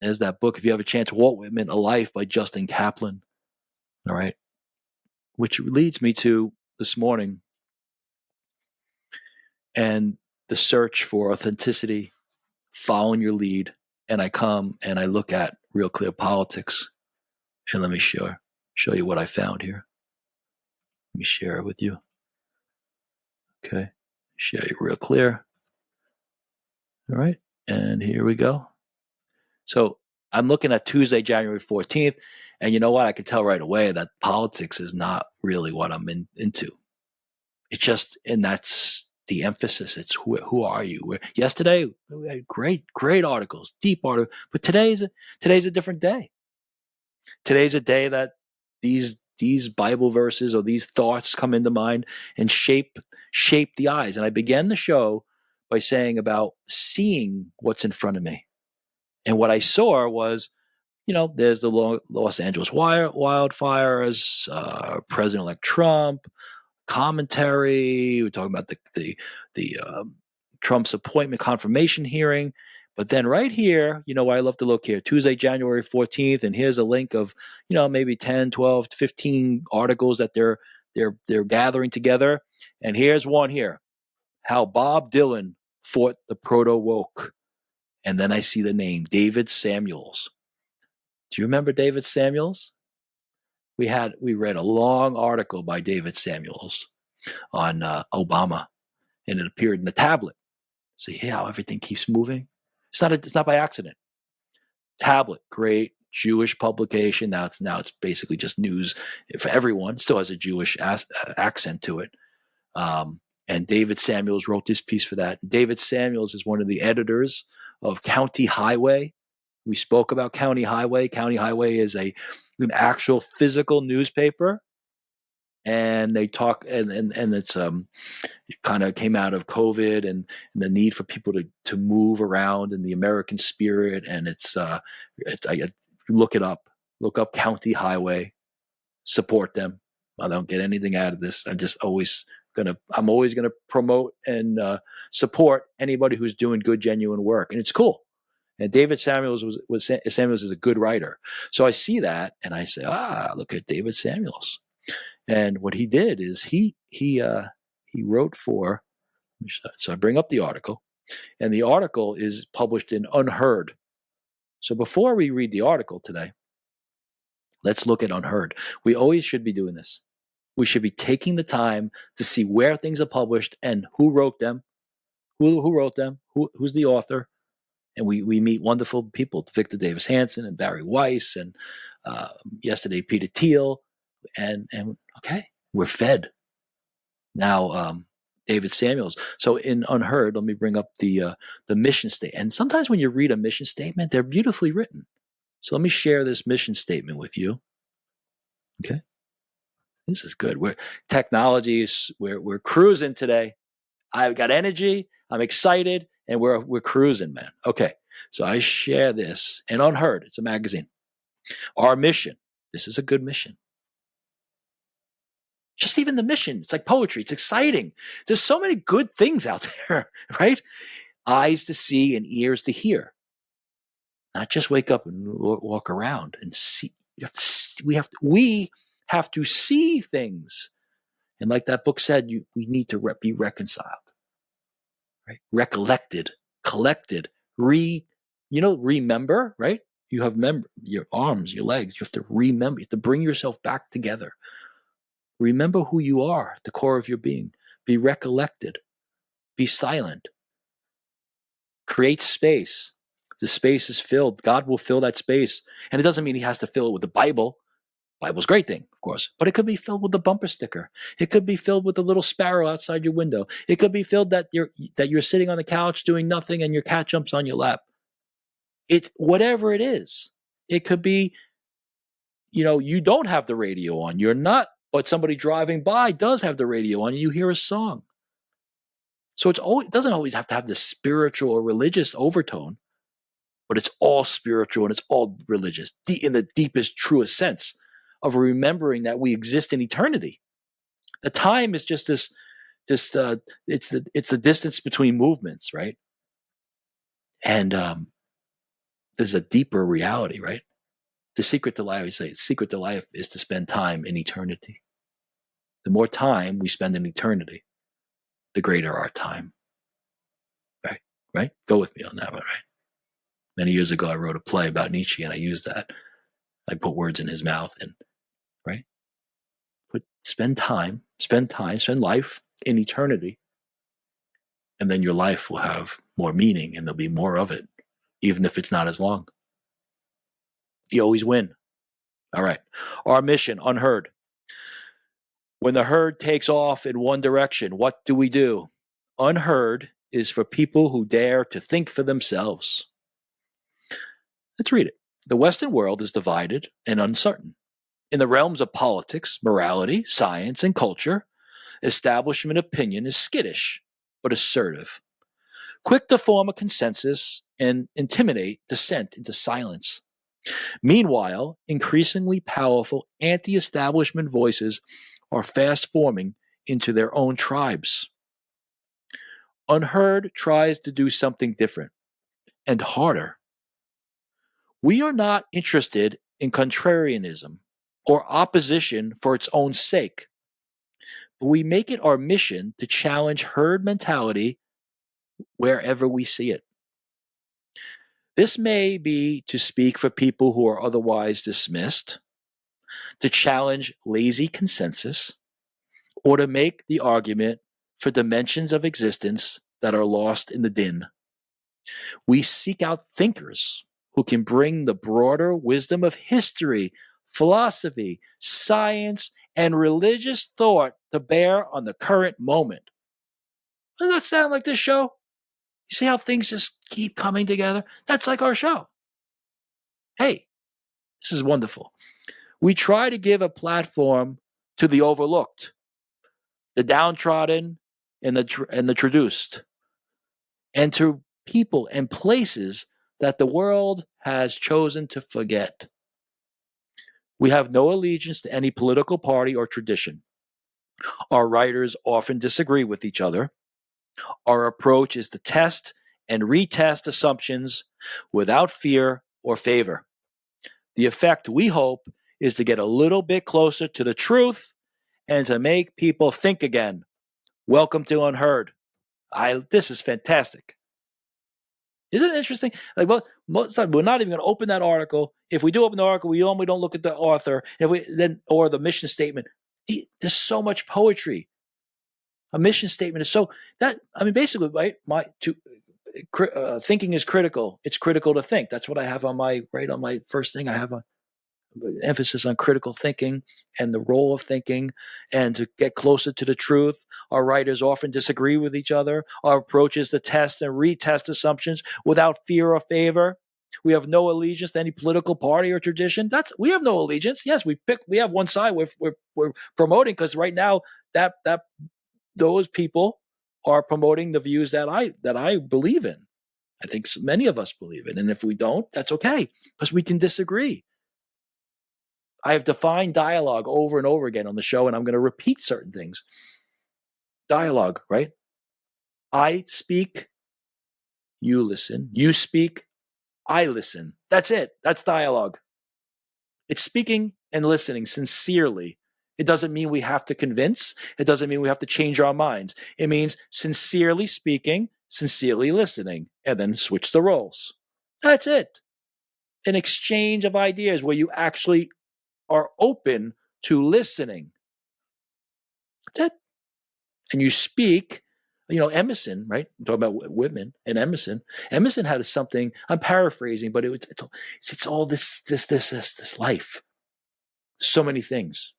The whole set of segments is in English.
There's that book, if you have a chance, Walt Whitman, A Life by Justin Kaplan. All right. Which leads me to this morning and the search for authenticity, following your lead. And I come and I look at Real Clear Politics. And let me show you what I found here. Let me share it with you. Okay. Share you real clear. All right. And here we go. So I'm looking at Tuesday, January 14th. And you know what? I can tell right away that politics is not really what I'm into. It's just, and that's the emphasis. It's who are you? Yesterday, we had great articles, deep articles. But today's a different day. Today's a day that these Bible verses or these thoughts come into mind and shape the eyes. And I began the show by saying about seeing what's in front of me. And what I saw was, there's the Los Angeles wildfires, President-elect Trump, commentary. We're talking about the Trump's appointment confirmation hearing. But then right here, why I love to look here, Tuesday, January 14th, and here's a link of, maybe 10, 12, 15 articles that they're gathering together. And here's one here, how Bob Dylan fought the Proto-Woke. And then I see the name, David Samuels. Do you remember David Samuels? We read a long article by David Samuels on Obama, and it appeared in the tablet. See how everything keeps moving? It's not by accident. Tablet, great Jewish publication. Now it's basically just news for everyone. Still has a Jewish accent to it. And David Samuels wrote this piece for that. David Samuels is one of the editors of County Highway. We spoke about County Highway. County Highway is an actual physical newspaper. And they talk, and it's it kind of came out of COVID and the need for people to move around in the American spirit. And it's look it up, look up County Highway, support them. I don't get anything out of this. I'm always gonna promote and support anybody who's doing good, genuine work, and it's cool. And David Samuels Samuels is a good writer, so I see that and I say, look at David Samuels. And what he did is he wrote for, so I bring up the article, and the article is published in Unheard. So before we read the article today, let's look at Unheard. We always should be doing this. We should be taking the time to see where things are published and who wrote them, who wrote them, who's the author. And we meet wonderful people, Victor Davis Hanson and Barry Weiss, and yesterday Peter Thiel. And okay, we're fed. Now, David Samuels. So in Unheard, let me bring up the mission statement. And sometimes when you read a mission statement, they're beautifully written. So let me share this mission statement with you. Okay, this is good. We're cruising today. I've got energy. I'm excited, and we're cruising, man. Okay, so I share this in Unheard. It's a magazine. Our mission. This is a good mission. Just even the mission, it's like poetry. It's exciting. There's so many good things out there, right? Eyes to see and ears to hear. Not just wake up and walk around and see. We have to see things. And like that book said, we need to be reconciled, right? Recollected, collected, remember, right? You have your arms, your legs. You have to remember. You have to bring yourself back together. Remember who you are, the core of your being. Be recollected. Be silent. Create space. The space is filled. God will fill that space. And it doesn't mean he has to fill it with the Bible. Bible's a great thing, of course. But it could be filled with a bumper sticker. It could be filled with a little sparrow outside your window. It could be filled that you're sitting on the couch doing nothing and your cat jumps on your lap. It's whatever it is. It could be, you don't have the radio on. You're not, but somebody driving by does have the radio on and you hear a song. So it doesn't always have to have this spiritual or religious overtone, but it's all spiritual and it's all religious in the deepest, truest sense of remembering that we exist in eternity. The time is just it's the distance between movements, right? And there's a deeper reality, right? The secret to life, is to spend time in eternity. The more time we spend in eternity, the greater our time. Right? Right? Go with me on that one, right? Many years ago, I wrote a play about Nietzsche, and I used that. I put words in his mouth, and right? Spend life in eternity, and then your life will have more meaning, and there'll be more of it, even if it's not as long. You always win. All right. Our mission, Unheard. When the herd takes off in one direction, what do? Unheard is for people who dare to think for themselves. Let's read it. The Western world is divided and uncertain. In the realms of politics, morality, science, and culture, establishment opinion is skittish but assertive, quick to form a consensus and intimidate dissent into silence. Meanwhile, increasingly powerful anti-establishment voices are fast forming into their own tribes. Unheard tries to do something different and harder. We are not interested in contrarianism or opposition for its own sake, but we make it our mission to challenge herd mentality wherever we see it. This may be to speak for people who are otherwise dismissed, to challenge lazy consensus, or to make the argument for dimensions of existence that are lost in the din. We seek out thinkers who can bring the broader wisdom of history, philosophy, science, and religious thought to bear on the current moment. Does that sound like this show? You see how things just keep coming together? That's like our show. Hey, this is wonderful. We try to give a platform to the overlooked, the downtrodden, and the traduced, and to people and places that the world has chosen to forget. We have no allegiance to any political party or tradition. Our writers often disagree with each other. Our approach is to test and retest assumptions without fear or favor. The effect, we hope, is to get a little bit closer to the truth and to make people think again. Welcome to Unheard. This is fantastic. Isn't it interesting? Like, well, most of the time, we're not even going to open that article. If we do open the article, we normally don't look at the author, or the mission statement. There's so much poetry. A mission statement is so that, I mean, basically, right? Thinking is critical. It's critical to think. That's what I have on my first thing. I have a emphasis on critical thinking and the role of thinking, and to get closer to the truth. Our writers often disagree with each other. Our approach is to test and retest assumptions without fear or favor. We have no allegiance to any political party or tradition. We have no allegiance. Yes, we have one side we're promoting, because right now that those people are promoting the views that I believe in. I think many of us believe in, and if we don't, that's okay, because we can disagree. I have defined dialogue over and over again on the show, and I'm going to repeat certain things. Dialogue, right? I speak, you listen. You speak, I listen. That's it. That's dialogue. It's speaking and listening sincerely. It doesn't mean we have to convince. It doesn't mean we have to change our minds. It means sincerely speaking, sincerely listening, and then switch the roles. That's it. An exchange of ideas where you actually are open to listening. That's it. And you speak, Emerson, right? I'm talking about women and Emerson. Emerson had something, I'm paraphrasing, but it's all this life. So many things.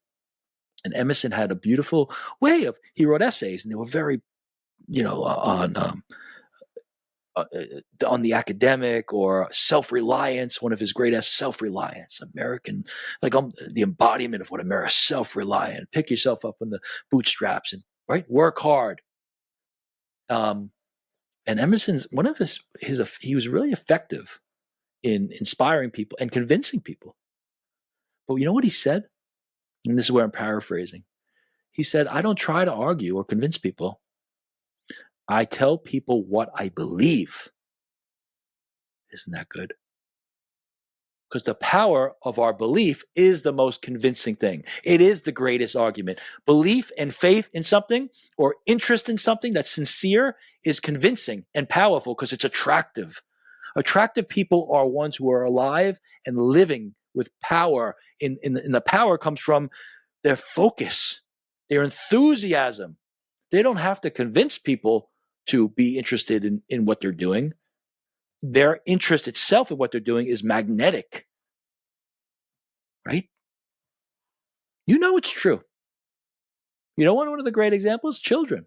And Emerson had a beautiful way he wrote essays, and they were very, on the academic or self-reliance. One of his great essays, self-reliance, American, the embodiment of what America, self-reliant. Pick yourself up on the bootstraps and work hard. And Emerson's he was really effective in inspiring people and convincing people. But you know what he said? And this is where I'm paraphrasing. He said, I don't try to argue or convince people. I tell people what I believe. Isn't that good? because the power of our belief is the most convincing thing. It is the greatest argument. Belief and faith in something or interest in something that's sincere is convincing and powerful because it's attractive. Attractive people are ones who are alive and living with power. In the power comes from their focus, their enthusiasm. They don't have to convince people to be interested in what they're doing. Their interest itself in what they're doing is magnetic, right? You know it's true. You know one of the great examples? Children.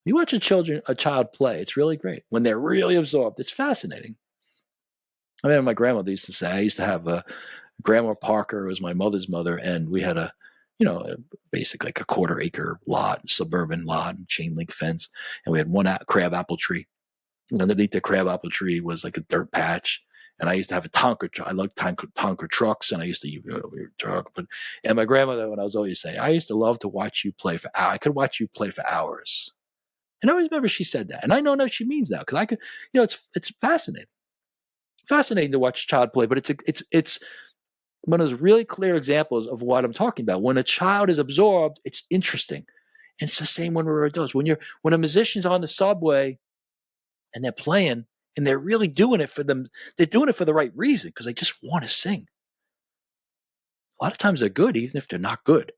You watch a child play, it's really great. When they're really absorbed, it's fascinating. I mean, my grandmother used to say, I used to have a Grandma Parker, who was my mother's mother, and we had basically like a quarter-acre lot, suburban lot, chain link fence, and we had one crab apple tree. And underneath the crab apple tree was like a dirt patch. And I used to have a Tonka truck. I loved Tonka trucks, and I used to truck. And my grandmother, when I was always saying, I used to love to watch you play for hours. I could watch you play for hours. And I always remember she said that. And I know now she means that because I could, it's fascinating. Fascinating to watch a child play, but it's one of those really clear examples of what I'm talking about. When a child is absorbed, it's interesting. And it's the same when we're adults. When a musician's on the subway and they're playing and they're really doing it for them, they're doing it for the right reason because they just want to sing. A lot of times they're good, even if they're not good.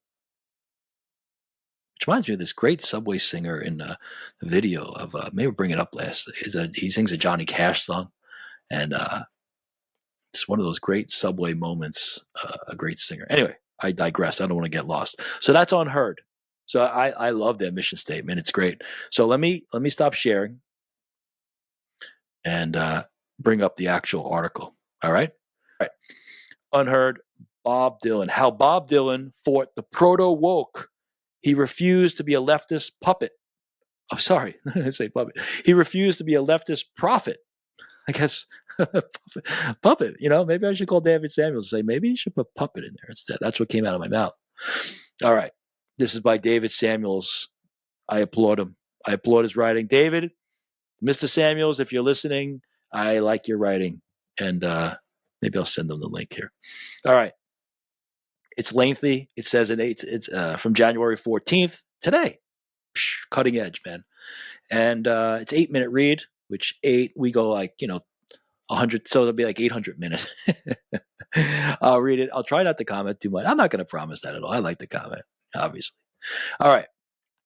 Which reminds me of this great subway singer in the video of, maybe bring it up last. He sings a Johnny Cash song. And it's one of those great subway moments, a great singer. Anyway, I digress. I don't want to get lost. So that's Unheard. So I love their mission statement. It's great. So let me stop sharing and bring up the actual article. All right? All right. Unheard, Bob Dylan. How Bob Dylan fought the Proto-Woke. He refused to be a leftist puppet. Oh, sorry. I say puppet. He refused to be a leftist prophet. I guess puppet, maybe I should call David Samuels and say, maybe you should put puppet in there instead. That's what came out of my mouth. All right. This is by David Samuels. I applaud him. I applaud his writing. David, Mr. Samuels, if you're listening, I like your writing. And maybe I'll send them the link here. All right. It's lengthy. It says it's from January 14th, today. Cutting edge, man. And it's 8-minute read, which we go like, 100, so it'll be like 800 minutes. I'll read it. I'll try not to comment too much. I'm not going to promise that at all. I like to comment, obviously. All right,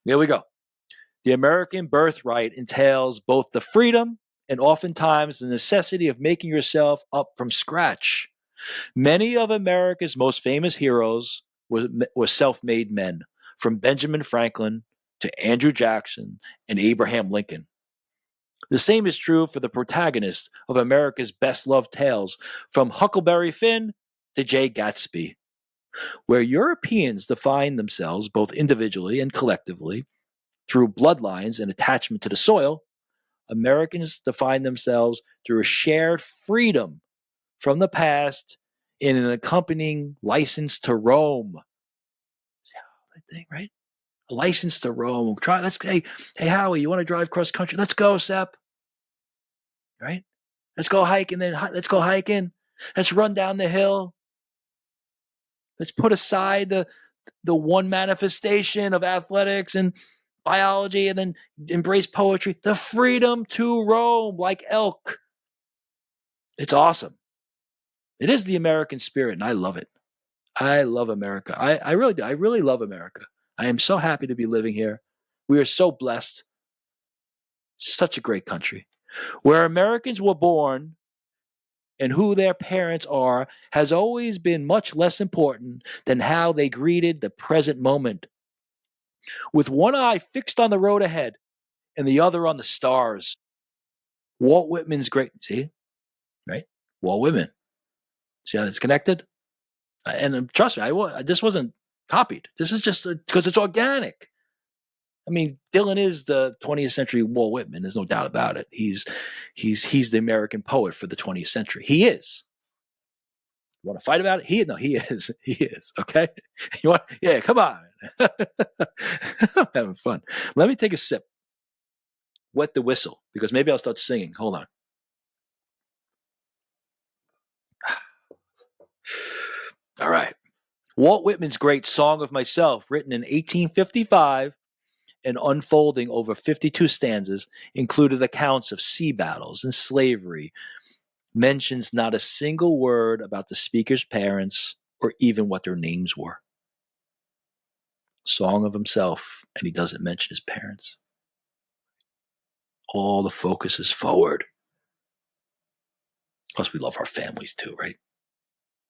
here we go. The American birthright entails both the freedom and oftentimes the necessity of making yourself up from scratch. Many of America's most famous heroes were self-made men, from Benjamin Franklin to Andrew Jackson and Abraham Lincoln. The same is true for the protagonists of America's best-loved tales, from Huckleberry Finn to Jay Gatsby. Where Europeans define themselves both individually and collectively through bloodlines and attachment to the soil, Americans define themselves through a shared freedom from the past in an accompanying license to roam. See how that thing, right? A license to roam. Hey, Howie, you want to drive cross country? Let's go, Sep. Right? Let's go hiking. Let's go hiking. Let's run down the hill. Let's put aside the one manifestation of athletics and biology and then embrace poetry. The freedom to roam like elk. It's awesome. It is the American spirit, and I love it. I love America. I really do. I really love America. I am so happy to be living here. We are so blessed. Such a great country. Where Americans were born and who their parents are has always been much less important than how they greeted the present moment. With one eye fixed on the road ahead and the other on the stars. Walt Whitman's great, see? Right? Walt Whitman. See how it's connected? And trust me, this wasn't copied. This is just because it's organic. I mean, Dylan is the 20th century Walt Whitman. There's no doubt about it. He's the American poet for the 20th century. He is. You want to fight about it? He is. He is. Okay. You want? Yeah. Come on. I'm having fun. Let me take a sip. Wet the whistle because maybe I'll start singing. Hold on. Walt Whitman's great Song of Myself, written in 1855 and unfolding over 52 stanzas, included accounts of sea battles and slavery, mentions not a single word about the speaker's parents or even what their names were. Song of himself, and he doesn't mention his parents. All the focus is forward. Plus, we love our families too, right?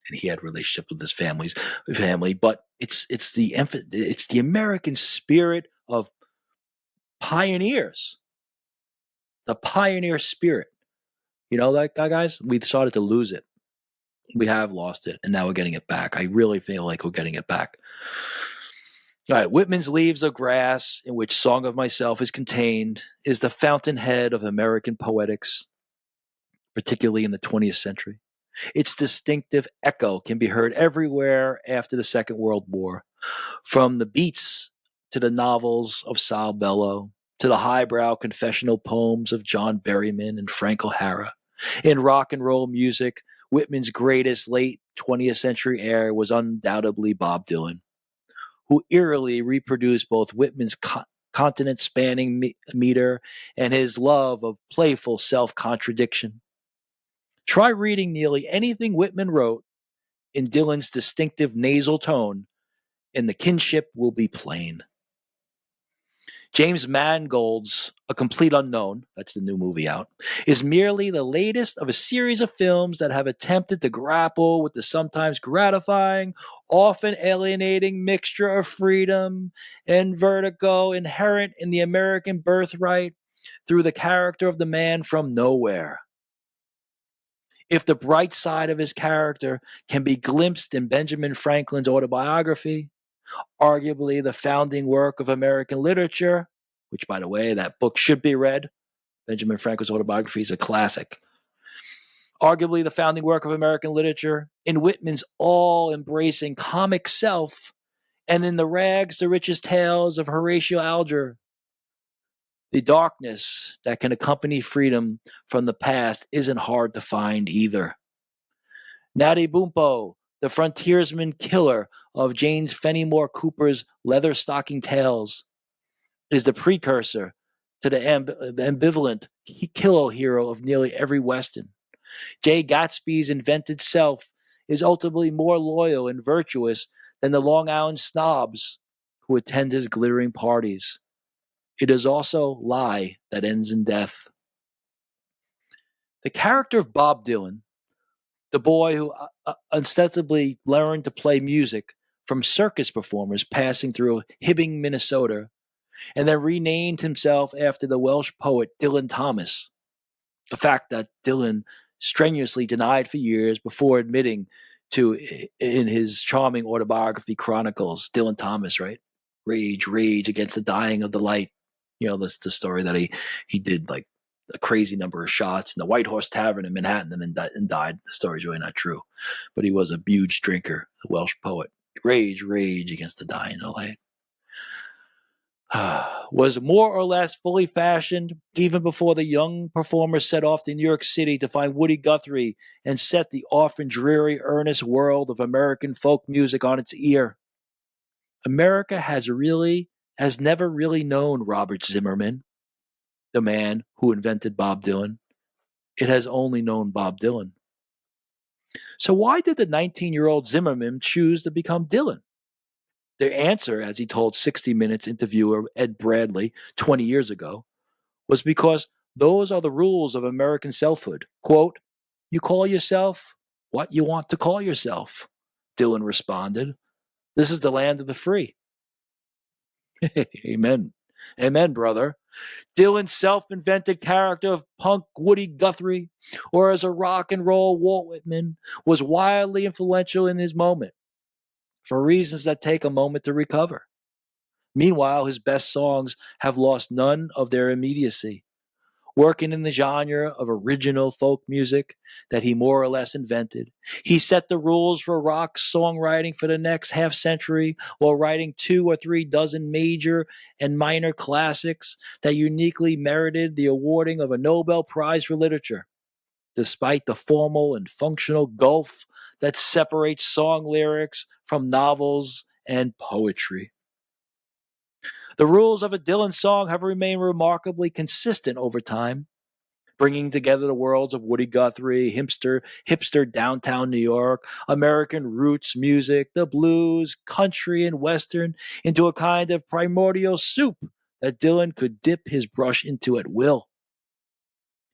And he had relationships with his family, but it's the American spirit of pioneers, the pioneer spirit. You know that, guys? We started to lose it. We have lost it, and now we're getting it back. I really feel like we're getting it back. All right, Whitman's Leaves of Grass, in which Song of Myself is contained, is the fountainhead of American poetics, particularly in the 20th century. Its distinctive echo can be heard everywhere after the Second World War, from the beats to the novels of Sal Bellow, to the highbrow confessional poems of John Berryman and Frank O'Hara. In rock and roll music, Whitman's greatest late 20th century heir was undoubtedly Bob Dylan, who eerily reproduced both Whitman's continent-spanning meter and his love of playful self-contradiction. Try reading nearly anything Whitman wrote in Dylan's distinctive nasal tone, and the kinship will be plain. James Mangold's A Complete Unknown, that's the new movie out, is merely the latest of a series of films that have attempted to grapple with the sometimes gratifying, often alienating mixture of freedom and vertigo inherent in the American birthright through the character of the man from nowhere. If the bright side of his character can be glimpsed in Benjamin Franklin's autobiography, arguably the founding work of American literature, which, by the way, that book should be read. Benjamin Franklin's autobiography is a classic. Arguably the founding work of American literature, in Whitman's all-embracing comic self, and in the rags to riches tales of Horatio Alger, the darkness that can accompany freedom from the past isn't hard to find either. Natty Bumppo, the frontiersman killer of James Fenimore Cooper's Leather-Stocking Tales, is the precursor to the ambivalent killer hero of nearly every Western. Jay Gatsby's invented self is ultimately more loyal and virtuous than the Long Island snobs who attend his glittering parties. It is also lie that ends in death. The character of Bob Dylan, the boy who ostensibly learned to play music from circus performers passing through Hibbing, Minnesota, and then renamed himself after the Welsh poet Dylan Thomas, a fact that Dylan strenuously denied for years before admitting to in his charming autobiography Chronicles. Dylan Thomas, right? Rage against the dying of the light. You know, that's the story that he did like a crazy number of shots in the White Horse Tavern in Manhattan and died. The story's really not true. But he was a huge drinker, a Welsh poet. Rage against the dying of the light. Was more or less fully fashioned even before the young performer set off to New York City to find Woody Guthrie and set the often dreary, earnest world of American folk music on its ear. America has never really known Robert Zimmerman, the man who invented Bob Dylan. It has only known Bob Dylan. So why did the 19-year-old Zimmerman choose to become Dylan? Their answer, as he told 60 Minutes interviewer Ed Bradley 20 years ago, was because those are the rules of American selfhood. Quote, "You call yourself what you want to call yourself," Dylan responded. "This is the land of the free." Amen. Amen, brother. Dylan's self-invented character of punk Woody Guthrie, or as a rock and roll Walt Whitman, was wildly influential in his moment, for reasons that take a moment to recover. Meanwhile, his best songs have lost none of their immediacy. Working in the genre of original folk music that he more or less invented, he set the rules for rock songwriting for the next half century while writing 2 or 3 dozen major and minor classics that uniquely merited the awarding of a Nobel Prize for Literature, despite the formal and functional gulf that separates song lyrics from novels and poetry. The rules of a Dylan song have remained remarkably consistent over time, bringing together the worlds of Woody Guthrie, hipster downtown New York, American roots music, the blues, country, and western into a kind of primordial soup that Dylan could dip his brush into at will.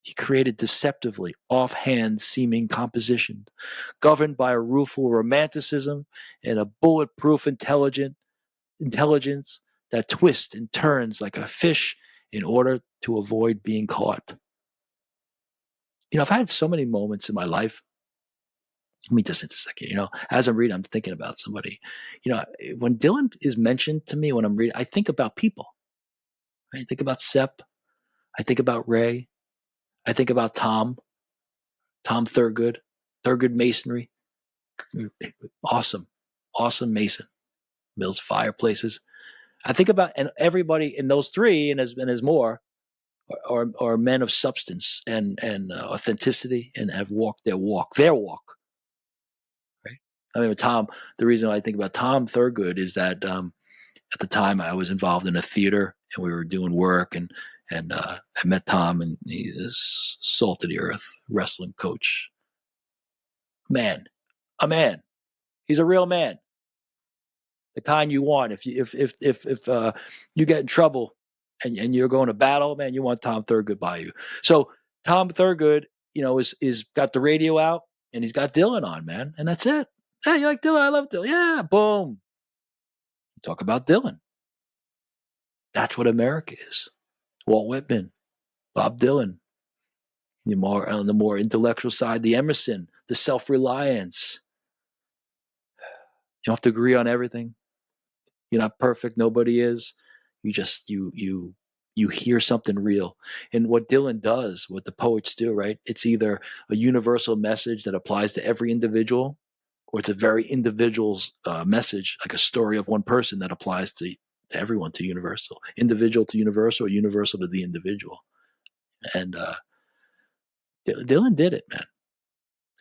He created deceptively offhand seeming compositions, governed by a rueful romanticism and a bulletproof intelligence that twists and turns like a fish in order to avoid being caught. I've had so many moments in my life. Let me just a second. As I'm reading, I'm thinking about somebody. When Dylan is mentioned to me when I'm reading, I think about people. I think about Sepp. I think about Ray. I think about Tom Thurgood, Thurgood Masonry. Awesome Mason. Builds fireplaces. I think about, and everybody in those three, and there's more, are men of substance and authenticity, and have walked their walk. Right? I mean, Tom. The reason I think about Tom Thurgood is that at the time I was involved in a theater, and we were doing work, and I met Tom, and he's salt of the earth wrestling coach. A man. He's a real man. The kind you want. If you get in trouble and you're going to battle, man, you want Tom Thurgood by you. So Tom Thurgood, is got the radio out, and he's got Dylan on, man, and that's it. Hey, you like Dylan? I love Dylan. Yeah, boom. Talk about Dylan. That's what America is. Walt Whitman, Bob Dylan. On the more intellectual side, the Emerson, the self-reliance. You don't have to agree on everything. You're not perfect. Nobody is. You just you hear something real. And what Dylan does, what the poets do, right? It's either a universal message that applies to every individual, or it's a very individual's message, like a story of one person that applies to everyone, to universal, individual to universal, or universal to the individual. And Dylan did it, man.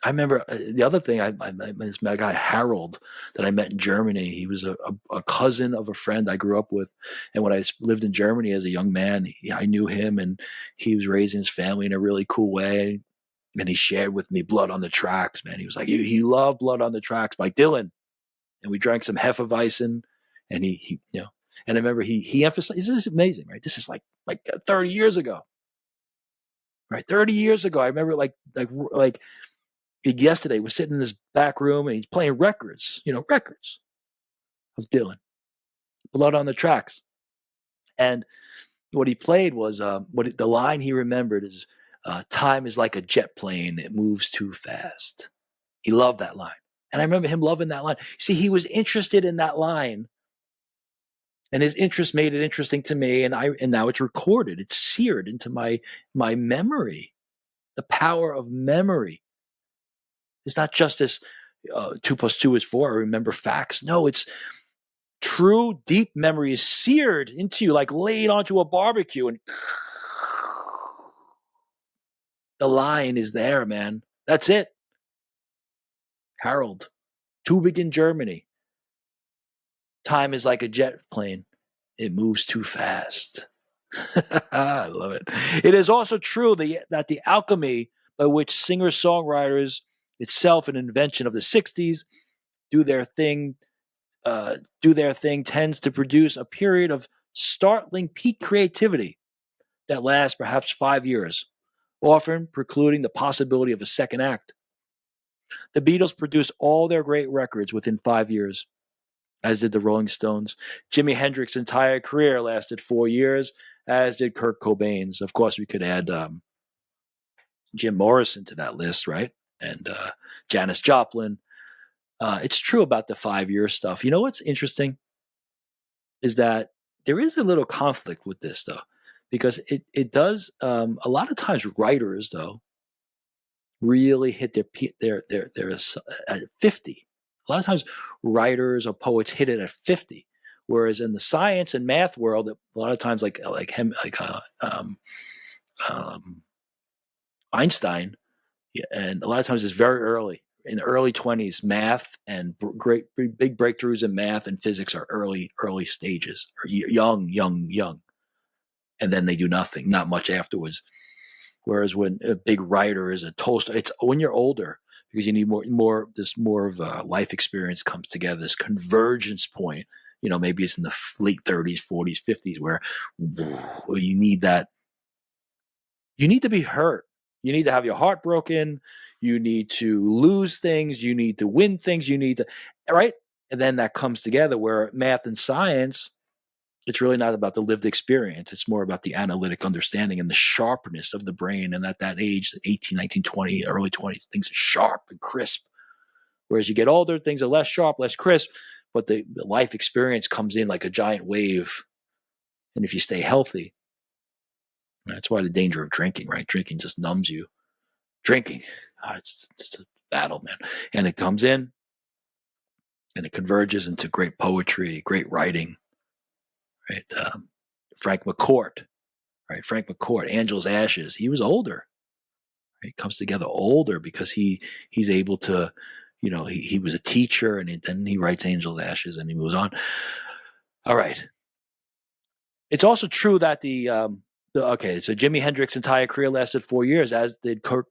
I remember the other thing. I met this guy Harold that I met in Germany. He was a cousin of a friend I grew up with, and when I lived in Germany as a young man, I knew him, and he was raising his family in a really cool way. And he shared with me Blood on the Tracks, man. He was like, he loved Blood on the Tracks by Dylan, and we drank some Hefeweizen, and he and I remember he emphasized, this is amazing, right? This is like 30 years ago, right? 30 years ago, I remember like yesterday, we're sitting in this back room, and he's playing records of Dylan, Blood on the Tracks. And what he played was the line he remembered is, time is like a jet plane. It moves too fast. He loved that line. And I remember him loving that line. See, he was interested in that line, and his interest made it interesting to me. And now it's recorded. It's seared into my memory. The power of memory. It's not just this 2 + 2 is 4. I remember facts. No, it's true, deep memory is seared into you, like laid onto a barbecue, and the line is there, man. That's it. Harold, Tübingen, Germany. Time is like a jet plane. It moves too fast. I love it. It is also true that the alchemy by which singer-songwriters, itself an invention of the 60s, do their thing tends to produce a period of startling peak creativity that lasts perhaps 5 years, often precluding the possibility of a second act. The Beatles produced all their great records within 5 years, as did the Rolling Stones. Jimi Hendrix's entire career lasted 4 years, as did Kurt Cobain's. Of course, we could add Jim Morrison to that list, right? And Janis Joplin. It's true about the 5-year stuff. You know what's interesting is that there is a little conflict with this, though, because it does a lot of times writers, though, really hit their at 50. A lot of times writers or poets hit it at 50, whereas in the science and math world, a lot of times Einstein, and a lot of times it's very early. in the early 20s, math and great big breakthroughs in math and physics are early stages, or young, and then they do nothing, not much afterwards. Whereas when a big writer is a Tolstoy, it's when you're older, because you need more of a life experience comes together, this convergence point. Maybe it's in the late 30s, 40s, 50s, where you need that. You need to be hurt. You need to have your heart broken. You need to lose things. You need to win things. You need to, right? And then that comes together where math and science, it's really not about the lived experience. It's more about the analytic understanding and the sharpness of the brain. And at that age, 18, 19, 20, early 20s, things are sharp and crisp. Whereas you get older, things are less sharp, less crisp, but the life experience comes in like a giant wave. And if you stay healthy, that's why the danger of drinking, right? Drinking just numbs you. Drinking, it's a battle, man. And it comes in and it converges into great poetry, great writing, right? Frank McCourt, right? Frank McCourt, Angel's Ashes. He was older. Right? Comes together older because he's able to, he was a teacher, and then he writes Angel's Ashes and he moves on. All right. It's also true that so Jimi Hendrix's entire career lasted 4 years, as did Kurt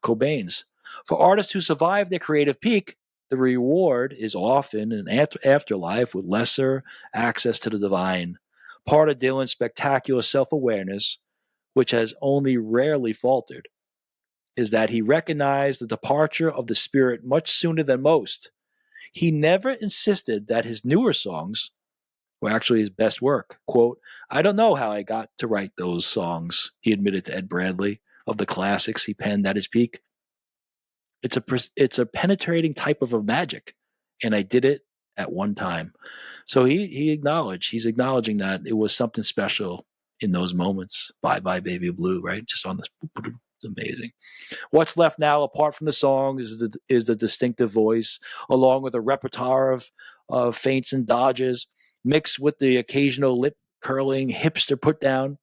Cobain's. For artists who survive their creative peak, the reward is often an afterlife with lesser access to the divine. Part of Dylan's spectacular self-awareness, which has only rarely faltered, is that he recognized the departure of the spirit much sooner than most. He never insisted that his newer songs were actually his best work. Quote, "I don't know how I got to write those songs," he admitted to Ed Bradley, of the classics he penned at his peak. It's a penetrating type of a magic, and I did it at one time. So he's acknowledging that it was something special in those moments. Bye Bye Baby Blue, right? Just on this, it's amazing. What's left now, apart from the song, is the distinctive voice, along with a repertoire of feints and dodges, mixed with the occasional lip curling hipster put down.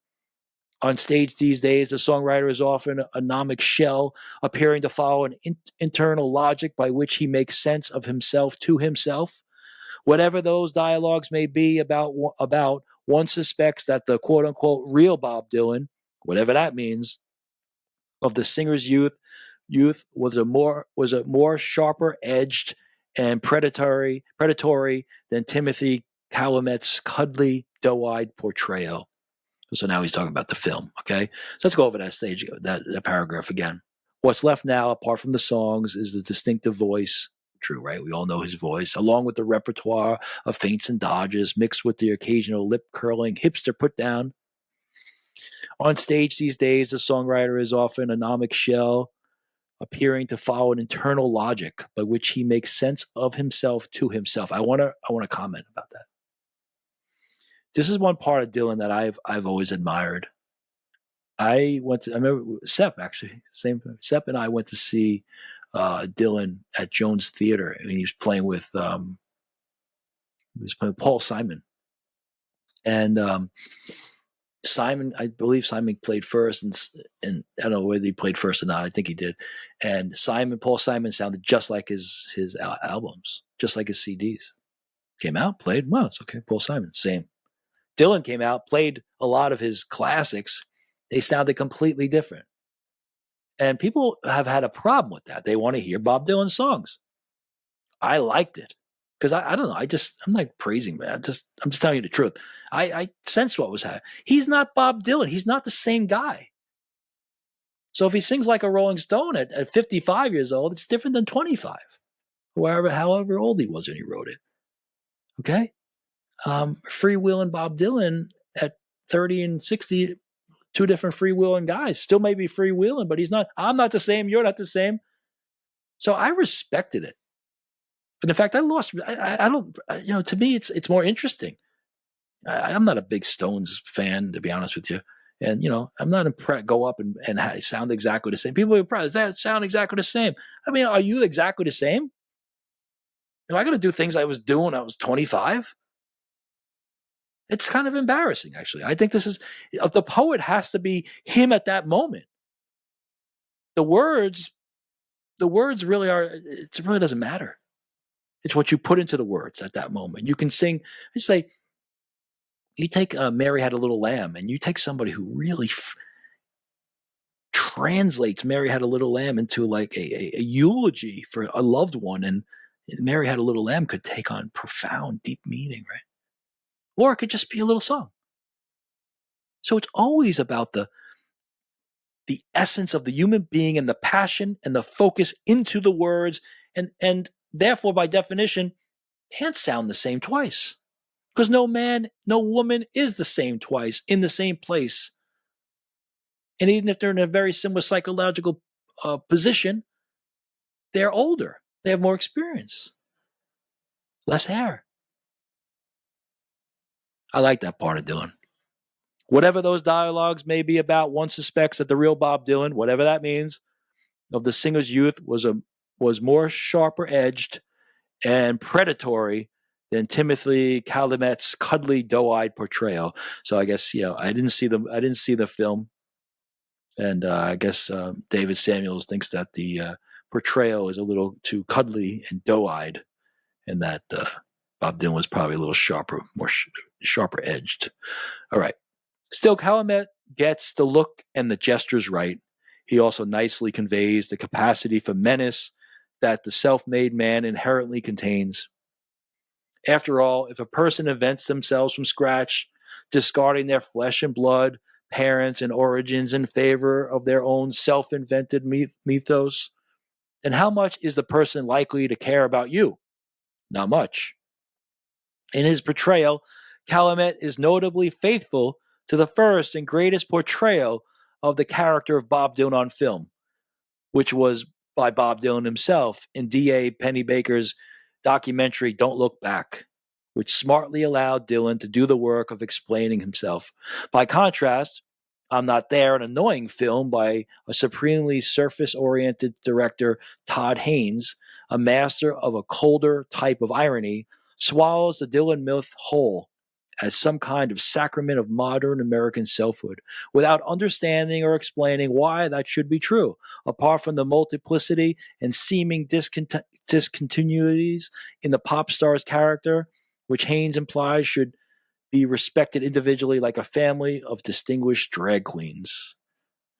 On stage these days, the songwriter is often a gnomic shell, appearing to follow an internal logic by which he makes sense of himself to himself. Whatever those dialogues may be about, one suspects that the quote-unquote real Bob Dylan, whatever that means, of the singer's youth was a more sharper edged and predatory than Timothy Calamet's cuddly, doe-eyed portrayal. So now he's talking about the film. Okay, so let's go over that paragraph again. What's left now, apart from the songs, is the distinctive voice. True, right? We all know his voice, along with the repertoire of feints and dodges, mixed with the occasional lip curling hipster put down. On stage these days, the songwriter is often a gnomic shell, appearing to follow an internal logic by which he makes sense of himself to himself. I want to comment about that. This is one part of Dylan that I've always admired. I remember Sepp, actually, Sepp and I went to see Dylan at Jones Theater, and he was playing with Paul Simon, and Simon, I believe Simon played first, and I don't know whether he played first or not. I think he did. And Paul Simon sounded just like his albums, just like his CDs. Came out, played, well, it's okay. Paul Simon, same. Dylan came out, played a lot of his classics. They sounded completely different. And people have had a problem with that. They want to hear Bob Dylan songs. I liked it. Because I don't know, I'm not praising, man. I'm just telling you the truth. I sense what was happening. He's not Bob Dylan. He's not the same guy. So if he sings like a Rolling Stone at 55 years old, it's different than 25. However old he was when he wrote it. Okay? Freewheeling Bob Dylan at 30 and 60, two different freewheeling guys. Still may be freewheeling, but he's not. I'm not the same. You're not the same. So I respected it. But in fact, I don't, to me, it's more interesting. I'm not a big Stones fan, to be honest with you. And, I'm not impressed, go up and sound exactly the same. People are impressed, that sound exactly the same. I mean, are you exactly the same? Am I going to do things I was doing when I was 25? It's kind of embarrassing, actually. I think the poet has to be him at that moment. The words the words really are, it really doesn't matter. It's what you put into the words at that moment. You can sing, I say, you take Mary Had a Little Lamb, and you take somebody who really translates Mary Had a Little Lamb into like a eulogy for a loved one, and Mary Had a Little Lamb could take on profound, deep meaning, right? Or it could just be a little song. So it's always about the essence of the human being and the passion and the focus into the words, and therefore, by definition, can't sound the same twice. Because no man, no woman is the same twice in the same place. And even if they're in a very similar psychological position, they're older. They have more experience, less hair. I like that part of Dylan. Whatever those dialogues may be about, one suspects that the real Bob Dylan, whatever that means, of the singer's youth was more sharper edged and predatory than Timothy Chalamet's cuddly, doe-eyed portrayal. So I guess I didn't see the film, and I guess David Samuels thinks that the portrayal is a little too cuddly and doe-eyed, and that Bob Dylan was probably a little sharper, more sharper edged. All right. Still, Chalamet gets the look and the gestures right. He also nicely conveys the capacity for menace that the self-made man inherently contains. After all, if a person invents themselves from scratch, discarding their flesh and blood, parents, and origins in favor of their own self-invented mythos, then how much is the person likely to care about you? Not much. In his portrayal, Chalamet is notably faithful to the first and greatest portrayal of the character of Bob Dylan on film, which was by Bob Dylan himself in D.A. Pennebaker's documentary Don't Look Back, which smartly allowed Dylan to do the work of explaining himself. By contrast, I'm Not There, an annoying film by a supremely surface-oriented director, Todd Haynes, a master of a colder type of irony, swallows the Dylan myth whole as some kind of sacrament of modern American selfhood, without understanding or explaining why that should be true, apart from the multiplicity and seeming discontinuities in the pop star's character, which Haynes implies should be respected individually like a family of distinguished drag queens.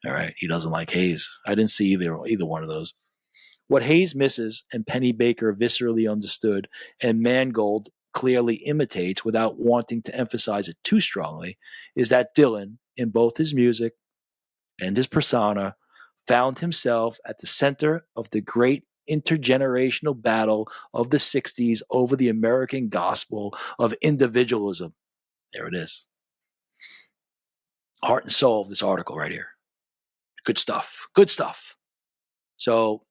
All right, he doesn't like Hayes. I didn't see either one of those. What Hayes misses and Pennebaker viscerally understood, and Mangold clearly imitates without wanting to emphasize it too strongly, is that Dylan, in both his music and his persona, found himself at the center of the great intergenerational battle of the 60s over the American gospel of individualism. There it is. Heart and soul of this article right here. Good stuff. Good stuff. So,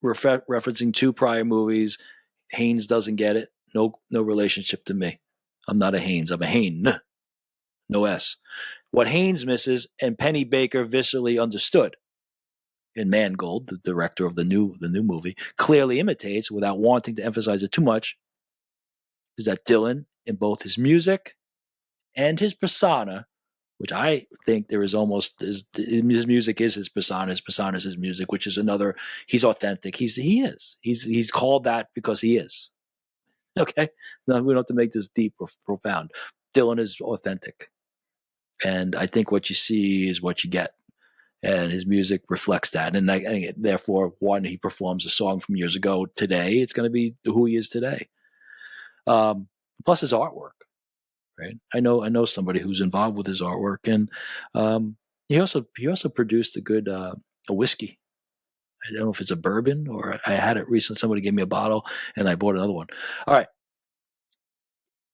referencing two prior movies, Haynes doesn't get it. No relationship to me. I'm not a Haynes. I'm a Hain. No S. What Haynes misses and Pennebaker viscerally understood, and Mangold, the director of the new movie, clearly imitates without wanting to emphasize it too much, is that Dylan, in both his music and his persona, which I think there is almost his music is his persona is his music, which is another. He's authentic. He's called that because he is. Okay, no, we don't have to make this deep or profound. Dylan is authentic, and I think what you see is what you get, and his music reflects that. And therefore, when he performs a song from years ago today, it's going to be who he is today. Plus his artwork, right? I know somebody who's involved with his artwork, and he also produced a good a whiskey. I don't know if it's a bourbon or I had it recently. Somebody gave me a bottle and I bought another one. All right.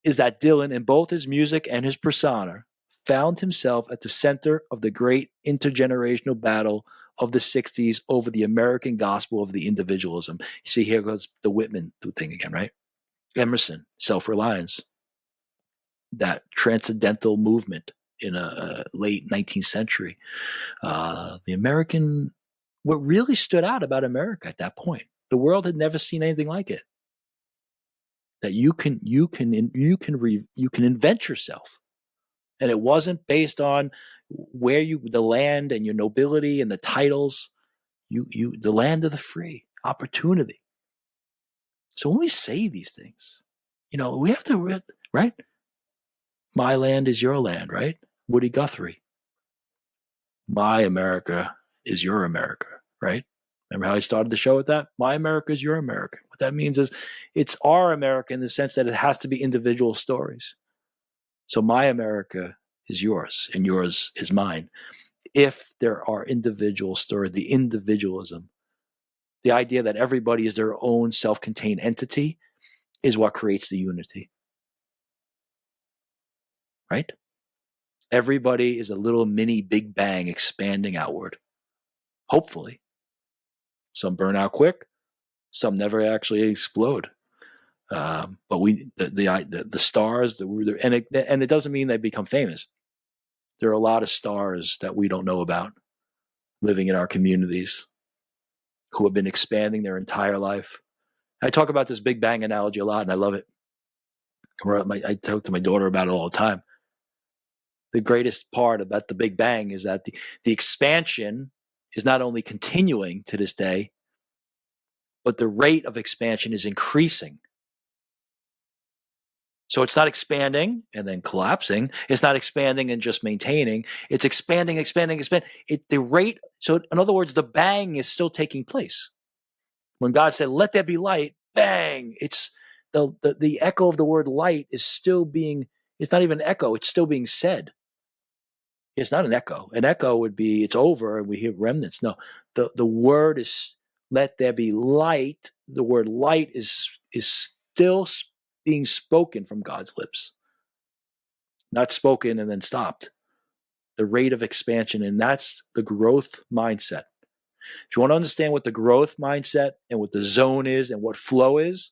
Is that Dylan, in both his music and his persona, found himself at the center of the great intergenerational battle of the 60s over the American gospel of the individualism. You see, here goes the Whitman thing again, right? Emerson, self-reliance, that transcendental movement in a late 19th century. The American, what really stood out about America at that point, the world had never seen anything like it. That you can invent yourself, and it wasn't based on the land and your nobility and the titles. The land of the free. opportunity. So when we say these things, we have to, right? My land is your land, right? Woody Guthrie. My America is your America, right? Remember how I started the show with that? My America is your America. What that means is it's our America in the sense that it has to be individual stories. So my America is yours and yours is mine. If there are individual stories, the individualism, the idea that everybody is their own self-contained entity is what creates the unity, right? Everybody is a little mini Big Bang expanding outward, hopefully. Some burn out quick, some never actually explode. But the stars, and it doesn't mean they become famous. There are a lot of stars that we don't know about living in our communities who have been expanding their entire life. I talk about this Big Bang analogy a lot, and I love it. I talk to my daughter about it all the time. The greatest part about the Big Bang is that the expansion is not only continuing to this day, but the rate of expansion is increasing. So it's not expanding and then collapsing. It's not expanding and just maintaining. It's expanding. The rate. So in other words, the bang is still taking place. When God said, "Let there be light," bang! It's the echo of the word light is still being. It's not even an echo. It's still being said. It's not an echo. An echo would be it's over and we hear remnants. No, the word is let there be light. The word light is still being spoken from God's lips, not spoken and then stopped. The rate of expansion, and that's the growth mindset. If you want to understand what the growth mindset and what the zone is and what flow is,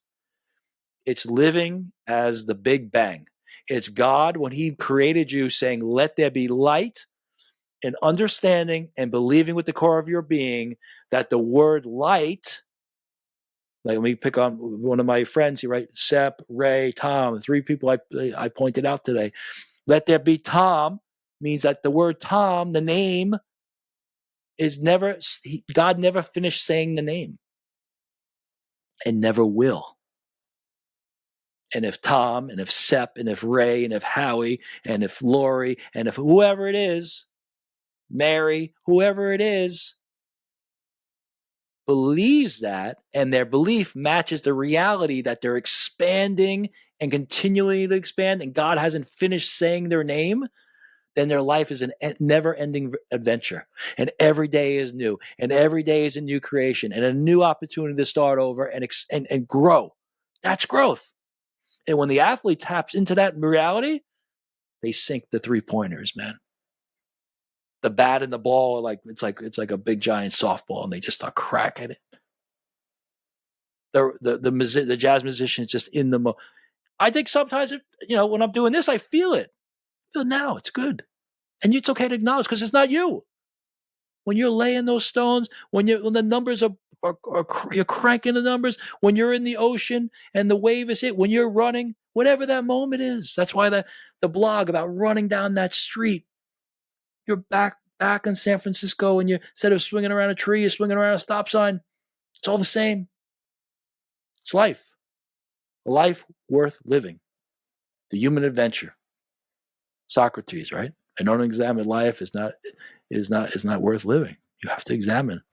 it's living as the Big Bang. It's God when He created you saying, "Let there be light," and understanding and believing with the core of your being that the word light, like let me pick on one of my friends here, right? Sep, Ray, Tom, 3 people I pointed out today. Let there be Tom means that the word Tom, the name, is never, God never finished saying the name and never will. And if Tom, and if Sep, and if Ray, and if Howie, and if Lori, and if whoever it is, Mary, whoever it is, believes that, and their belief matches the reality that they're expanding and continuing to expand, and God hasn't finished saying their name, then their life is a never-ending adventure. And every day is new, and every day is a new creation, and a new opportunity to start over and grow. That's growth. And when the athlete taps into that reality, they sink the 3-pointers, man. The bat and the ball are it's like a big giant softball, and they just start cracking it. The jazz musician is just in the I think sometimes when I'm doing this, I feel it. I feel now it's good, and it's okay to acknowledge because it's not you. When you're laying those stones, when the numbers are you're cranking the numbers, when you're in the ocean and the wave is hit, when you're running, whatever that moment is. That's why the blog about running down that street. You're back in San Francisco, and you instead of swinging around a tree, you're swinging around a stop sign. It's all the same. It's life, a life worth living, the human adventure. Socrates, right? An unexamined life is not worth living. You have to examine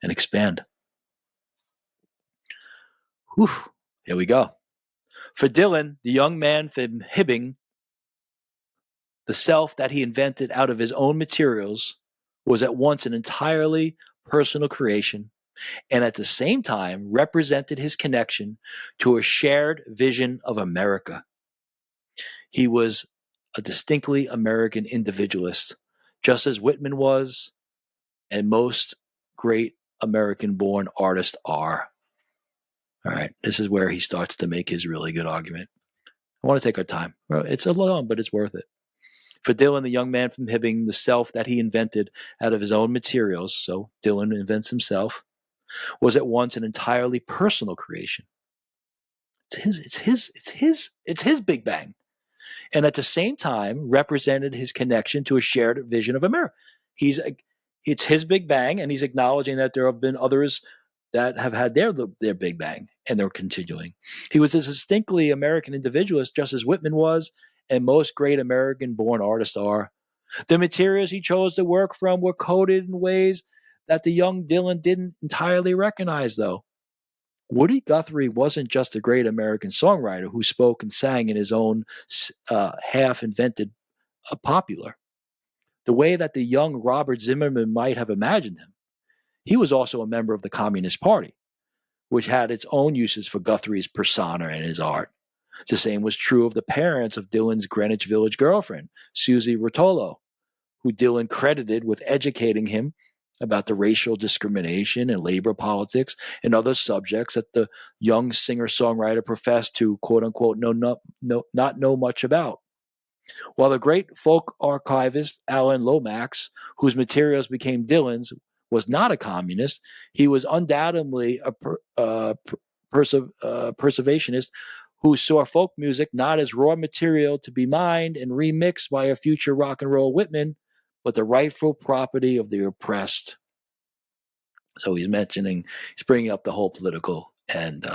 and expand. Whew, here we go. For Dylan, the young man from Hibbing, the self that he invented out of his own materials was at once an entirely personal creation and at the same time represented his connection to a shared vision of America. He was a distinctly American individualist, just as Whitman was, and most great American-born artists are. All right, this is where he starts to make his really good argument. I want to take our time. It's a long, but it's worth it. For Dylan, the young man from Hibbing, the self that he invented out of his own materials, so Dylan invents himself, was at once an entirely personal creation. It's his Big Bang. And at the same time represented his connection to a shared vision of America. It's his Big Bang, and he's acknowledging that there have been others that have had their big bang, and they're continuing. He was a distinctly American individualist, just as Whitman was, and most great American-born artists are. The materials he chose to work from were coded in ways that the young Dylan didn't entirely recognize, though. Woody Guthrie wasn't just a great American songwriter who spoke and sang in his own half-invented popular, the way that the young Robert Zimmerman might have imagined him. He was also a member of the Communist Party, which had its own uses for Guthrie's persona and his art. The same was true of the parents of Dylan's Greenwich Village girlfriend, Susie Rotolo, who Dylan credited with educating him about the racial discrimination and labor politics and other subjects that the young singer-songwriter professed to, quote-unquote, not know much about. While the great folk archivist Alan Lomax, whose materials became Dylan's, was not a communist, he was undoubtedly a preservationist who saw folk music not as raw material to be mined and remixed by a future rock and roll Whitman, but the rightful property of the oppressed. So he's bringing up the whole political and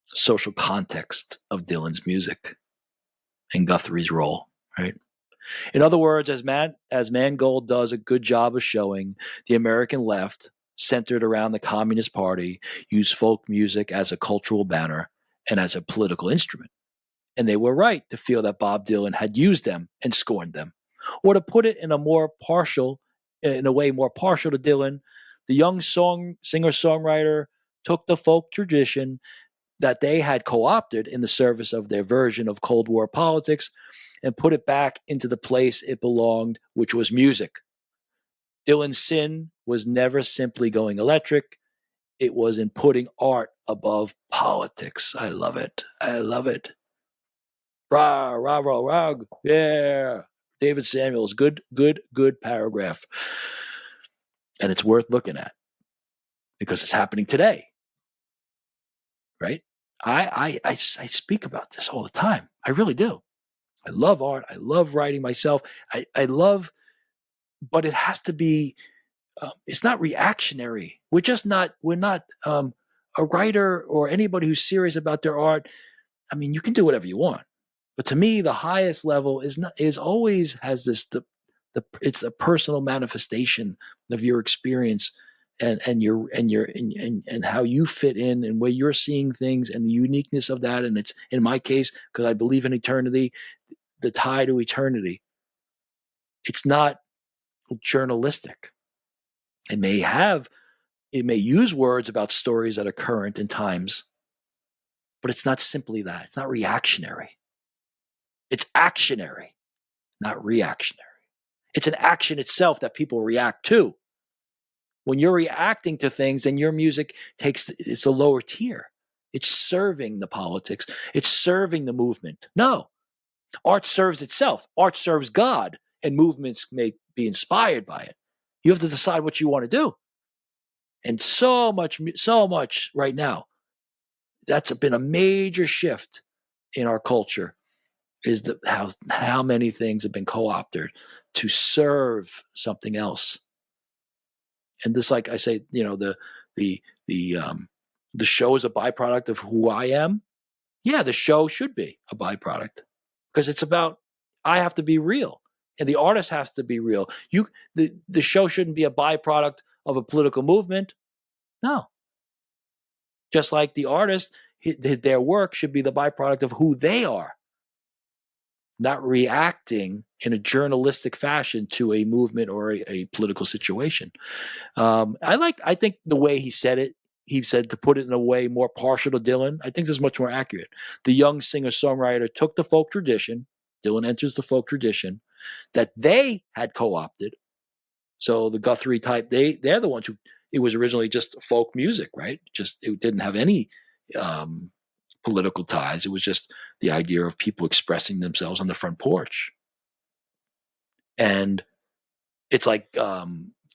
social context of Dylan's music and Guthrie's role, right? In other words, as Mangold does a good job of showing, the American left, centered around the Communist Party, used folk music as a cultural banner and as a political instrument. And they were right to feel that Bob Dylan had used them and scorned them. Or to put it in a way more partial to Dylan, the young singer-songwriter took the folk tradition that they had co-opted in the service of their version of Cold War politics and put it back into the place it belonged, which was music. Dylan's sin was never simply going electric. It was in putting art above politics. I love it. I love it. Rah, rah, rah, rah. Yeah. David Samuels. Good paragraph. And it's worth looking at because it's happening today. Right? I speak about this all the time. I really do. I love art. I love writing myself. I love, but it has to be, it's not reactionary. We're not a writer or anybody who's serious about their art. I mean, you can do whatever you want. But to me, the highest level is always has this, it's a personal manifestation of your experience and how you fit in and where you're seeing things and the uniqueness of that. And it's, in my case, because I believe in eternity, the tie to eternity. It's not journalistic. It may use words about stories that are current in times, but it's not simply that. It's not reactionary. It's actionary, not reactionary. It's an action itself that people react to. When you're reacting to things, then your music it's a lower tier. It's serving the politics. It's serving the movement. No, art serves itself. Art serves God, and movements may be inspired by it. You have to decide what you want to do. And so much right now, that's been a major shift in our culture, is how many things have been co-opted to serve something else. And this, like I say, the show is a byproduct of who I am. Yeah, the show should be a byproduct because it's about, I have to be real and the artist has to be real. The show shouldn't be a byproduct of a political movement. No. Just like the artist, their work should be the byproduct of who they are, not reacting in a journalistic fashion to a movement or a political situation. I think the way he said it, he said to put it in a way more partial to Dylan. I think this is much more accurate. The young singer-songwriter took the folk tradition. Dylan enters the folk tradition that they had co-opted. So the Guthrie type, they're the ones who, it was originally just folk music, right? It didn't have any political ties. It was just the idea of people expressing themselves on the front porch. And it's like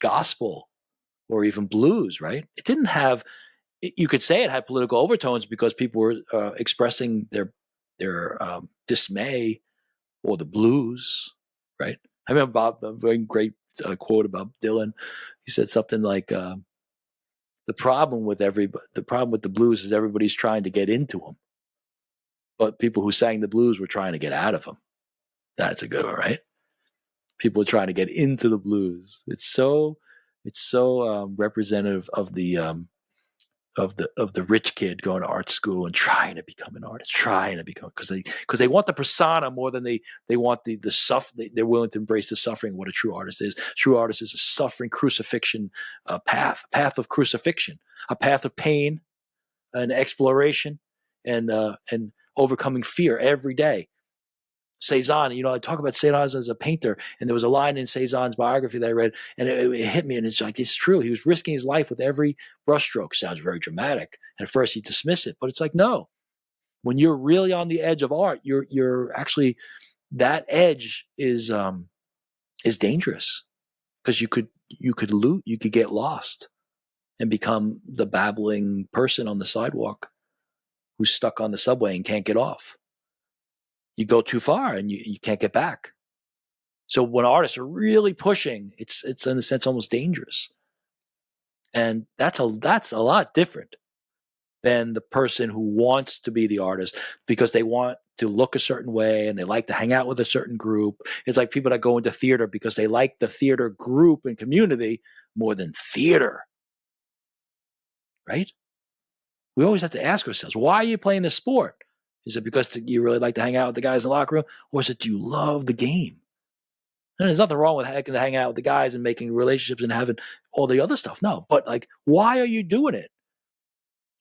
gospel or even blues, right? It didn't have, you could say it had political overtones because people were expressing their dismay or the blues, right? I remember a very great quote about Dylan. He said something like, The problem with the blues is everybody's trying to get into them, but people who sang the blues were trying to get out of them. That's a good one, right? People are trying to get into the blues. It's so representative of the rich kid going to art school and trying to become an artist, because they want the persona more than they want the they're willing to embrace the suffering. What a true artist is. True artist is a suffering crucifixion path of crucifixion, a path of pain, and exploration, and overcoming fear every day. Cezanne, I talk about Cezanne as a painter, and there was a line in Cezanne's biography that I read, and it hit me, and it's like, it's true. He was risking his life with every brushstroke. Sounds very dramatic. And at first you dismiss it, but it's like, no. When you're really on the edge of art, you're actually, that edge is dangerous, because you could get lost and become the babbling person on the sidewalk who's stuck on the subway and can't get off. You go too far and you can't get back. So when artists are really pushing, it's in a sense almost dangerous. And that's a lot different than the person who wants to be the artist because they want to look a certain way and they like to hang out with a certain group. It's like people that go into theater because they like the theater group and community more than theater. Right? We always have to ask ourselves, why are you playing this sport? Is it because you really like to hang out with the guys in the locker room? Or is it you love the game? And there's nothing wrong with hanging out with the guys and making relationships and having all the other stuff. No, but like, why are you doing it?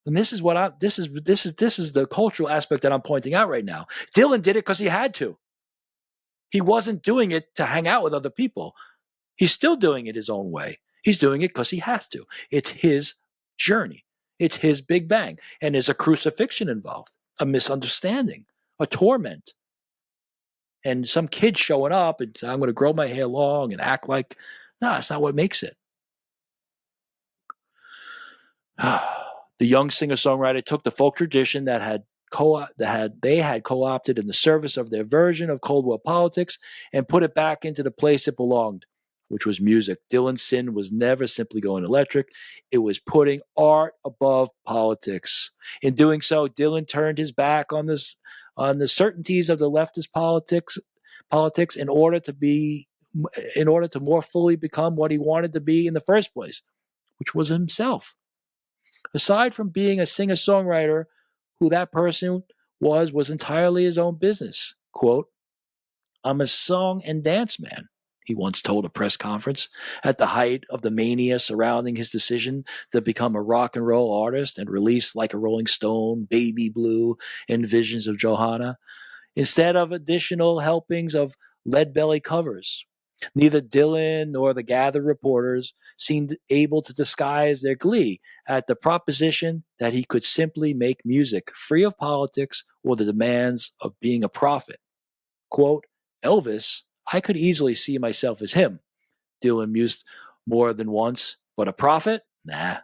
And this is the cultural aspect that I'm pointing out right now. Dylan did it because he had to. He wasn't doing it to hang out with other people. He's still doing it his own way. He's doing it because he has to. It's his journey. It's his big bang. And there's a crucifixion involved, a misunderstanding, a torment. And some kid showing up and I'm going to grow my hair long and act like, no, that's not what makes it. The young singer-songwriter took the folk tradition that they had co-opted in the service of their version of Cold War politics and put it back into the place it belonged, which was music. Dylan's sin was never simply going electric. It was putting art above politics. In doing so, Dylan turned his back on the certainties of the leftist politics in order to more fully become what he wanted to be in the first place, which was himself. Aside from being a singer-songwriter, who that person was entirely his own business. Quote, "I'm a song and dance man," he once told a press conference at the height of the mania surrounding his decision to become a rock and roll artist and release Like a Rolling Stone, Baby Blue, and Visions of Johanna, instead of additional helpings of Lead Belly covers. Neither Dylan nor the gathered reporters seemed able to disguise their glee at the proposition that he could simply make music free of politics or the demands of being a prophet. Quote, "Elvis, I could easily see myself as him," Dylan mused more than once, "but a prophet? Nah."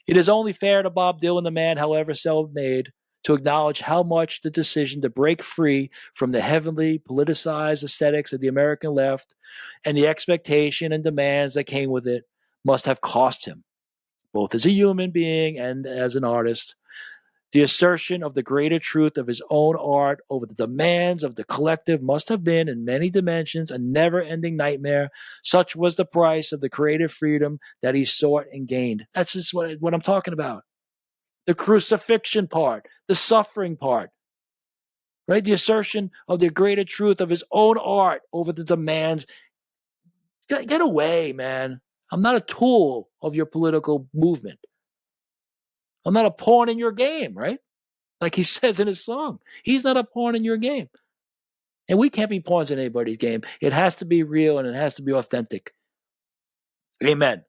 It is only fair to Bob Dylan, the man, however self-made, to acknowledge how much the decision to break free from the heavily politicized aesthetics of the American left and the expectation and demands that came with it must have cost him, both as a human being and as an artist. The assertion of the greater truth of his own art over the demands of the collective must have been, in many dimensions, a never-ending nightmare. Such was the price of the creative freedom that he sought and gained. That's just what I'm talking about. The crucifixion part, the suffering part, right? The assertion of the greater truth of his own art over the demands. Get away, man. I'm not a tool of your political movement. I'm not a pawn in your game, right? Like he says in his song. He's not a pawn in your game. And we can't be pawns in anybody's game. It has to be real and it has to be authentic. Amen.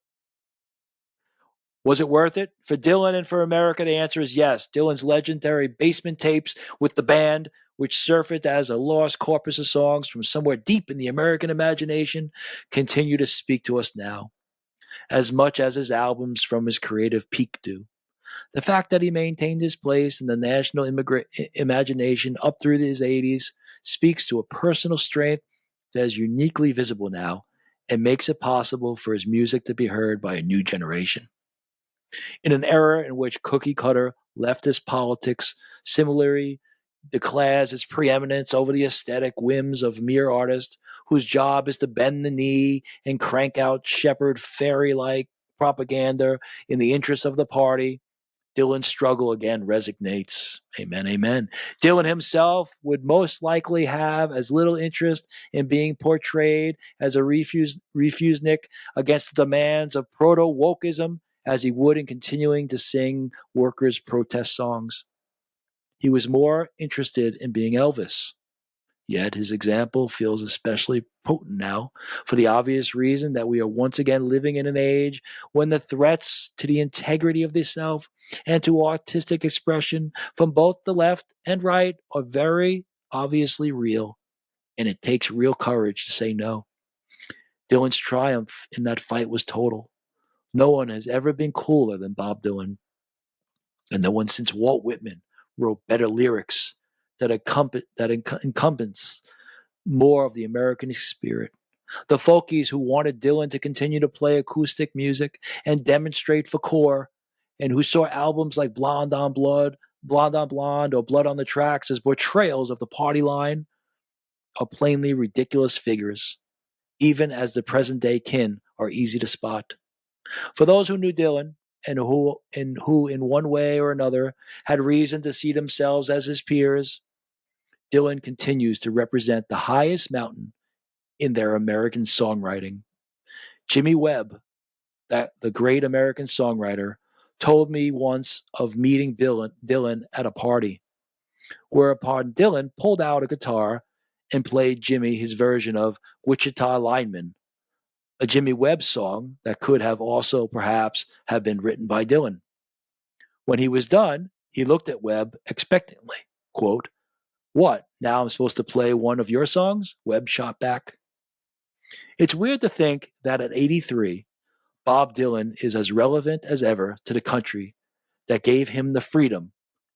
Was it worth it? For Dylan and for America, the answer is yes. Dylan's legendary basement tapes with the band, which surfaced as a lost corpus of songs from somewhere deep in the American imagination, continue to speak to us now, as much as his albums from his creative peak do. The fact that he maintained his place in the national imagination up through his 80s speaks to a personal strength that is uniquely visible now and makes it possible for his music to be heard by a new generation. In an era in which cookie-cutter leftist politics similarly declares its preeminence over the aesthetic whims of mere artists whose job is to bend the knee and crank out shepherd fairy-like propaganda in the interest of the party, Dylan's struggle again resonates. Amen, amen. Dylan himself would most likely have as little interest in being portrayed as a refusenik against the demands of proto-wokeism as he would in continuing to sing workers' protest songs. He was more interested in being Elvis. Yet his example feels especially potent now for the obvious reason that we are once again living in an age when the threats to the integrity of the self and to artistic expression from both the left and right are very obviously real, and it takes real courage to say no. Dylan's triumph in that fight was total. No one has ever been cooler than Bob Dylan, and no one since Walt Whitman wrote better lyrics that encompass more of the American spirit. The folkies who wanted Dylan to continue to play acoustic music and demonstrate for core, and who saw albums like Blonde on Blood, Blonde on Blonde, or Blood on the Tracks as portrayals of the party line, are plainly ridiculous figures, even as the present day kin are easy to spot. For those who knew Dylan, and who in one way or another had reason to see themselves as his peers, Dylan continues to represent the highest mountain in their American songwriting. Jimmy Webb, the great American songwriter, told me once of meeting Dylan at a party, whereupon Dylan pulled out a guitar and played Jimmy his version of Wichita Lineman, a Jimmy Webb song that could have also perhaps have been written by Dylan. When he was done, he looked at Webb expectantly. Quote, "What, now I'm supposed to play one of your songs?" Webb shot back. It's weird to think that at 83, Bob Dylan is as relevant as ever to the country that gave him the freedom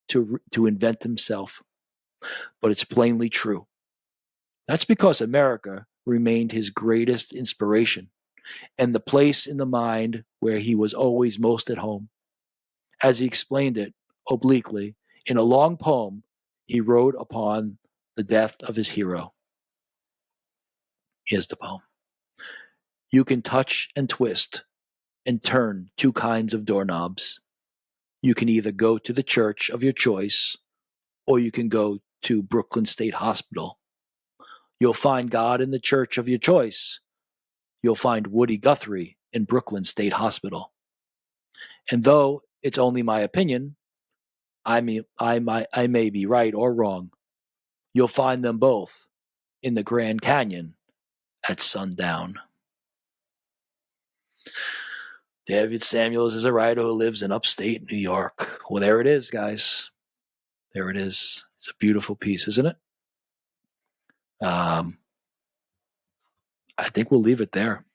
to invent himself. But it's plainly true. That's because America remained his greatest inspiration and the place in the mind where he was always most at home. As he explained it obliquely in a long poem he wrote upon the death of his hero. Here's the poem. You can touch and twist and turn two kinds of doorknobs. You can either go to the church of your choice, or you can go to Brooklyn State Hospital. You'll find God in the church of your choice. You'll find Woody Guthrie in Brooklyn State Hospital. And though it's only my opinion, I may be right or wrong. You'll find them both in the Grand Canyon at sundown. David Samuels is a writer who lives in upstate New York. Well, there it is, guys. There it is. It's a beautiful piece, isn't it? I think we'll leave it there.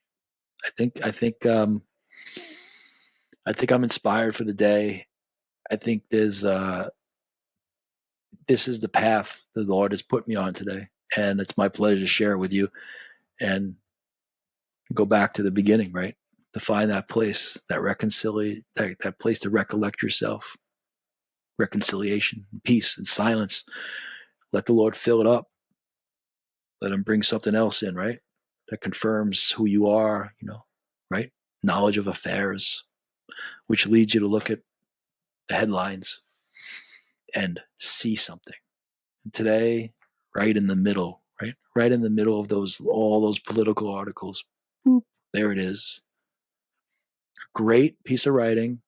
I think I'm inspired for the day. I think this is the path that the Lord has put me on today, and it's my pleasure to share it with you and go back to the beginning, right? To find that place, that place to recollect yourself, reconciliation, peace, and silence. Let the Lord fill it up. Let him bring something else in, right? That confirms who you are, right? Knowledge of affairs, which leads you to look at the headlines and see something. And today, right in the middle, right? Right in the middle of all those political articles, boop, there it is. Great piece of writing,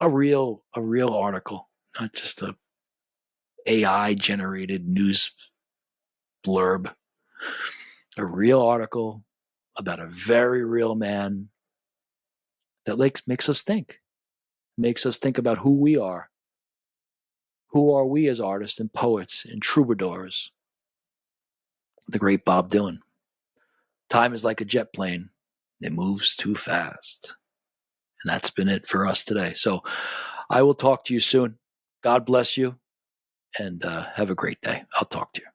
a real article, not just a AI generated news blurb. A real article about a very real man that makes us think about who we are. Who are we as artists and poets and troubadours? The great Bob Dylan. Time is like a jet plane. It moves too fast. And that's been it for us today. So I will talk to you soon. God bless you, and have a great day. I'll talk to you.